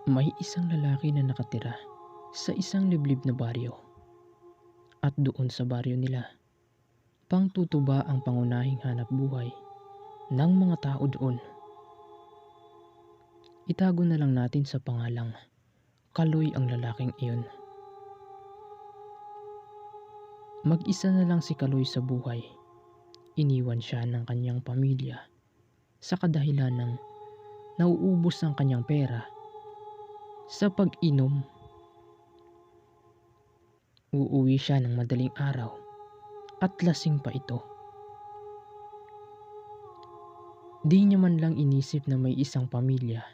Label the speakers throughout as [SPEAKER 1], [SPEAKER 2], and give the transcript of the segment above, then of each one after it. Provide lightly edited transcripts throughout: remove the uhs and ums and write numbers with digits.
[SPEAKER 1] May isang lalaki na nakatira sa isang liblib na baryo, at doon sa baryo nila, pangtutuba ang pangunahing hanap buhay ng mga tao doon. Itago na lang natin sa pangalang Kaloy ang lalaking iyon. Mag-isa na lang si Kaloy sa buhay. Iniwan siya ng kanyang pamilya sa kadahilan ng nauubos ang kanyang pera sa pag-inom. Uuwi siya ng madaling araw at lasing pa ito. Di niya man lang inisip na may isang pamilya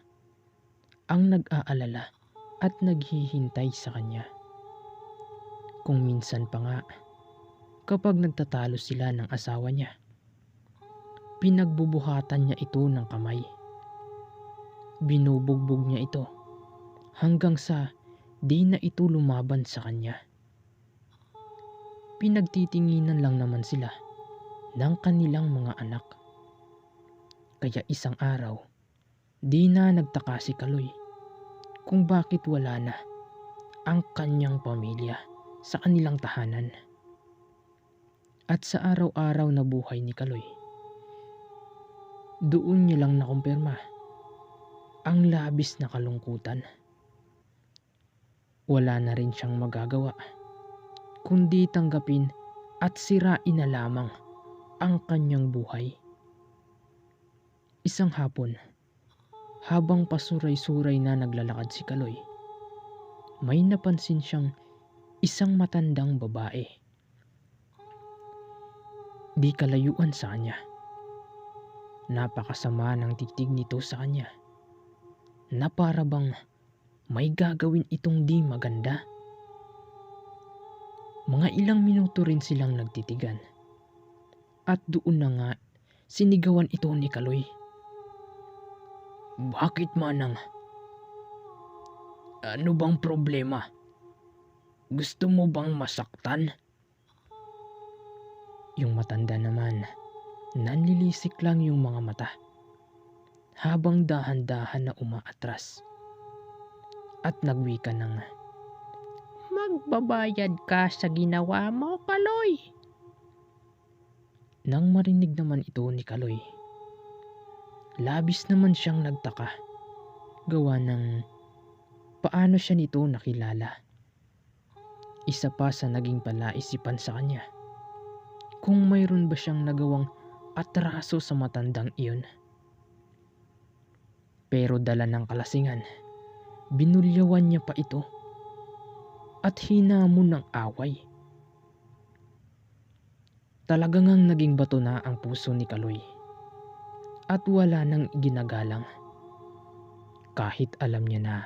[SPEAKER 1] ang nag-aalala at naghihintay sa kanya. Kung minsan pa nga, kapag nagtatalo sila ng asawa niya, pinagbubuhatan niya ito ng kamay. Binubugbog niya ito hanggang sa di na ito lumaban sa kanya. Pinagtitinginan lang naman sila ng kanilang mga anak. Kaya isang araw, di na nagtaka si Kaloy kung bakit wala na ang kanyang pamilya sa kanilang tahanan. At sa araw-araw na buhay ni Kaloy, doon niya lang nakumpirma ang labis na kalungkutan. Wala na rin siyang magagawa kundi tanggapin at sirain na lamang ang kanyang buhay. Isang hapon, habang pasuray-suray na naglalakad si Kaloy, may napansin siyang isang matandang babae. Di kalayuan sa kanya. Napakasama ng titig nito sa kanya, na para bang may gagawin itong di maganda. Mga ilang minuto rin silang nagtitigan, at doon na nga sinigawan ito ni Kaloy. "Bakit, manang? Ano bang problema? Gusto mo bang masaktan?" Yung matanda naman, nanlilisik lang yung mga mata habang dahan-dahan na umaatras at nagwika ng, "Magbabayad ka sa ginawa mo, Kaloy." Nang marinig naman ito ni Kaloy, labis naman siyang nagtaka, gawa ng paano siya nito nakilala. Isa pa sa naging palaisipan sa kanya, kung mayroon ba siyang nagawang atraso sa matandang iyon. Pero dala ng kalasingan, binulyawan niya pa ito at hinamon ng away. Talagang naging bato na ang puso ni Kaloy at wala nang ginagalang, kahit alam niya na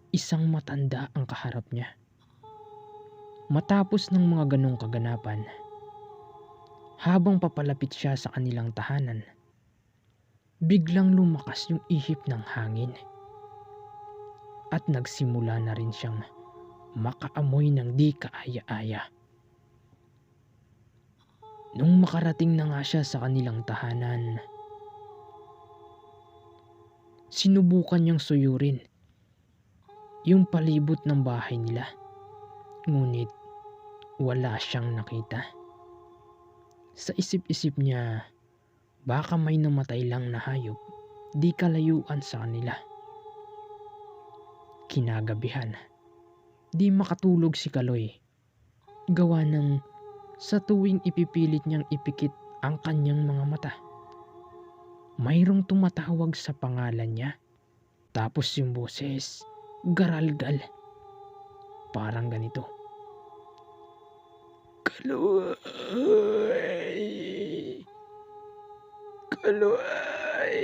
[SPEAKER 1] isang matanda ang kaharap niya. Matapos ng mga ganong kaganapan, habang papalapit siya sa kanilang tahanan, biglang lumakas yung ihip ng hangin at nagsimula na rin siyang makaamoy ng di kaaya-aya. Nung makarating na nga siya sa kanilang tahanan, sinubukan niyang suyurin yung palibot ng bahay nila, ngunit wala siyang nakita. Sa isip-isip niya, baka may namatay lang na hayop di kalayuan sa kanila. Kinagabihan, di makatulog si Kaloy, gawa ng sa tuwing ipipilit niyang ipikit ang kanyang mga mata, mayroong tumatawag sa pangalan niya. Tapos yung boses, garalgal. Parang ganito, "Kaloy! Kaloy!"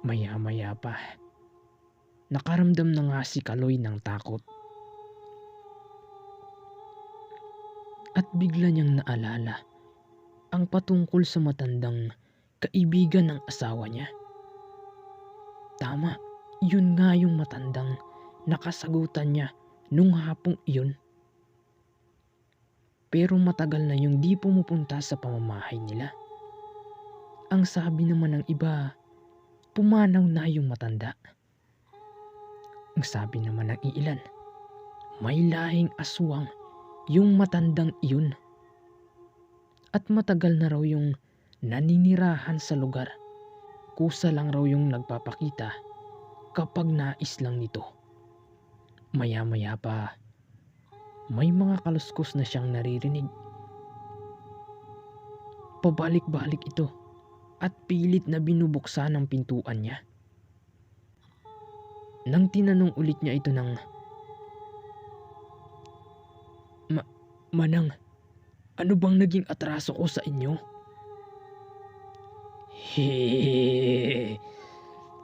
[SPEAKER 1] Maya-maya pa, nakaramdam na nga si Kaloy ng takot. At bigla niyang naalala ang patungkol sa matandang kaibigan ng asawa niya. Tama, yun nga yung matandang nakasagutan niya nung hapong iyon. Pero matagal na yung di pumupunta sa pamamahay nila. Ang sabi naman ng iba, pumanaw na yung matanda. Ang sabi naman ng iilan, may lahing aswang yung matandang iyon. At matagal na raw yung naninirahan sa lugar. Kusa lang raw yung nagpapakita kapag nais lang nito. Maya-maya pa, may mga kaluskos na siyang naririnig. Pabalik-balik ito at pilit na binubuksan ang pintuan niya. Nang tinanong ulit niya ito ng, Manang, ano bang naging atraso ko sa inyo? Hehehe,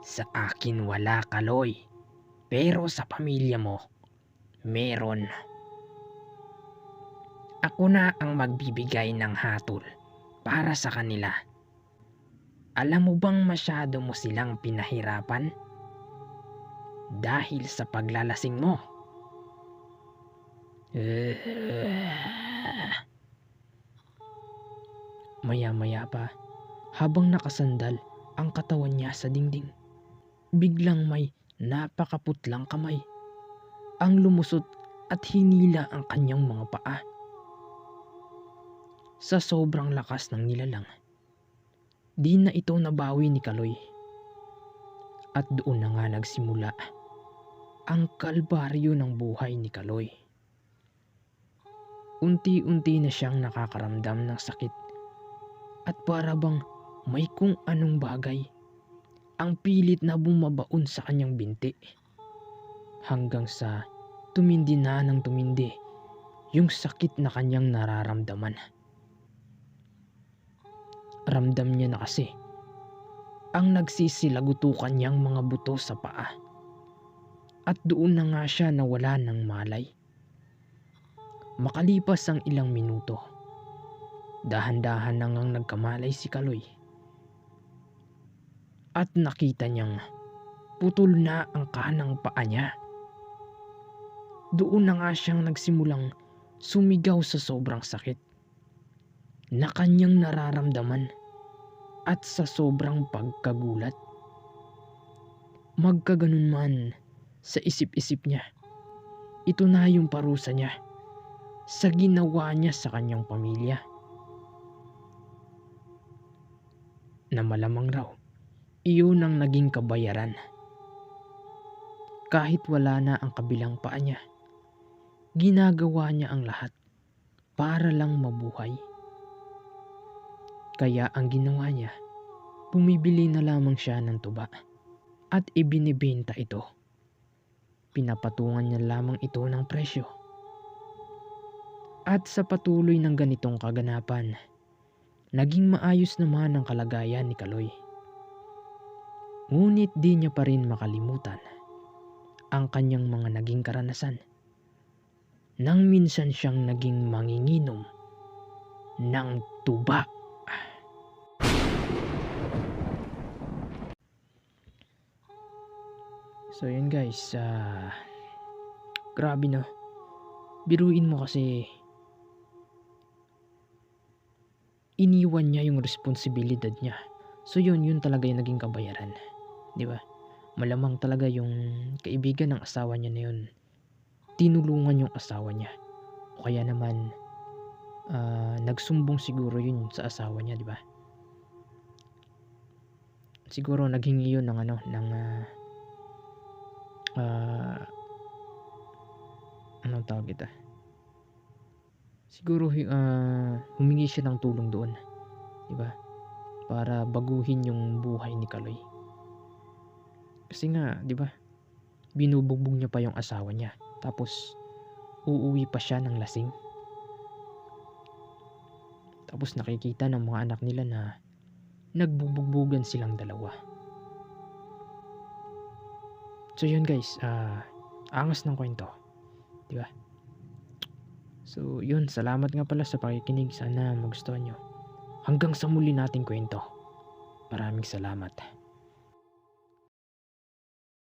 [SPEAKER 1] sa akin wala, Kaloy. Pero sa pamilya mo, meron. Ako na ang magbibigay ng hatol para sa kanila. Alam mo bang masyado mo silang pinahirapan? Dahil sa paglalasing mo. Maya-maya pa, habang nakasandal ang katawan niya sa dingding, biglang may napakaputlang kamay ang lumusot at hinila ang kanyang mga paa. Sa sobrang lakas ng nilalang, di na ito nabawi ni Kaloy. At doon na nga nagsimula ang kalbaryo ng buhay ni Kaloy. Unti-unti na siyang nakakaramdam ng sakit at para bang may kung anong bagay ang pilit na bumabaon sa kanyang binti. Hanggang sa tumindi na ng tumindi yung sakit na kanyang nararamdaman. Ramdam niya na kasi ang nagsisilagutukan niyang mga buto sa paa. At doon na nga siya nawala ng malay. Makalipas ang ilang minuto, dahan-dahan na ngang nagkamalay si Kaloy. At nakita niyang putol na ang kanang paa niya. Doon na nga siyang nagsimulang sumigaw sa sobrang sakit na kanyang nararamdaman at sa sobrang pagkagulat. Magkaganon man sa isip-isip niya, ito na yung parusa niya sa ginawa niya sa kanyang pamilya. Na malamang raw, iyon ang naging kabayaran. Kahit wala na ang kabilang paa niya, ginagawa niya ang lahat para lang mabuhay. Kaya ang ginawa niya, bumibili na lamang siya ng tuba at ibinibenta ito. Pinapatungan niya lamang ito ng presyo. At sa patuloy ng ganitong kaganapan, naging maayos naman ang kalagayan ni Kaloy. Ngunit di niya pa rin makalimutan ang kanyang mga naging karanasan nang minsan siyang naging manginginom ng tuba. So yun guys, grabe no. Biruin mo kasi iniwan niya yung responsibilidad niya. So yun talaga yung naging kabayaran. Di ba? Malamang talaga yung kaibigan ng asawa niya na yun, tinulungan yung asawa niya. O kaya naman, nagsumbong siguro yun sa asawa niya, di ba? Siguro naghingi yun ng anong tawag ito? Siguro humingi siya ng tulong doon, di ba? Para baguhin yung buhay ni Kaloy. Kasi nga, di ba? Binubugbog niya pa yung asawa niya. Tapos uuwi pa siya ng lasing. Tapos nakikita ng mga anak nila na nagbubugbugan silang dalawa. So yun guys, angas ng kwento, di ba? So yun, salamat nga pala sa pakikinig. Sana magustuhan nyo. Hanggang sa muli nating kwento. Maraming salamat.